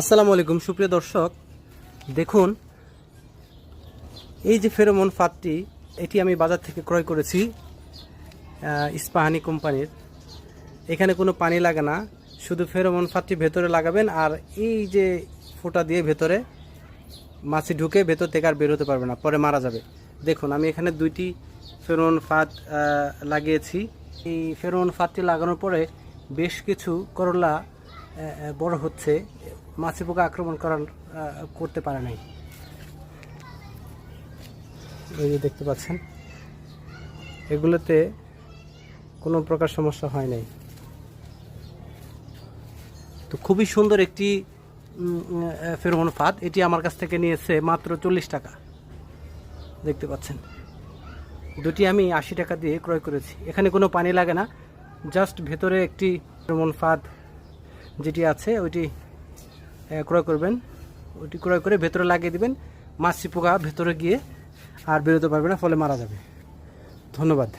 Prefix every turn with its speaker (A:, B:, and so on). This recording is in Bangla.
A: আসসালামু আলাইকুম সুপ্রিয় দর্শক, দেখুন এই যে ফেরোমন ফাঁদটি, এটি আমি বাজার থেকে ক্রয় করেছি ইস্পাহানি কোম্পানির। এখানে কোনো পানি লাগে না, শুধু ফেরোমন ফাঁদটি ভেতরে লাগাবেন আর এই যে ফোঁটা দিয়ে ভেতরে মাছি ঢুকে ভেতর থেকে আর বের হতে পারবে না, পরে মারা যাবে। দেখুন আমি এখানে দুইটি ফেরোমন ফাঁদ লাগিয়েছি। এই ফেরোমন ফাঁদটি লাগানোর পরে বেশ কিছু করলা বড় হচ্ছে, মাছি পোকা আক্রমণ করতে পারে নাই। এই যে দেখতে পাচ্ছেন, এগুলোতে কোনো প্রকার সমস্যা হয় নাই। তো খুবই সুন্দর একটি ফেরোমন ফাঁদ, এটি আমার কাছ থেকে নিয়েছে মাত্র 40 টাকা। দেখতে পাচ্ছেন, দুটি আমি 80 টাকা দিয়ে ক্রয় করেছি। এখানে কোনো পানি লাগে না, জাস্ট ভেতরে একটি ফেরোমন ফাঁদ যেটি আছে ওইটি ক্রয় করবেন। ওইটি ক্রয় করে ভেতরে লাগিয়ে দিবেন, মাছি পোকা ভেতরে গিয়ে আর বেরোতে পারবে না, ফলে মারা যাবে। ধন্যবাদ।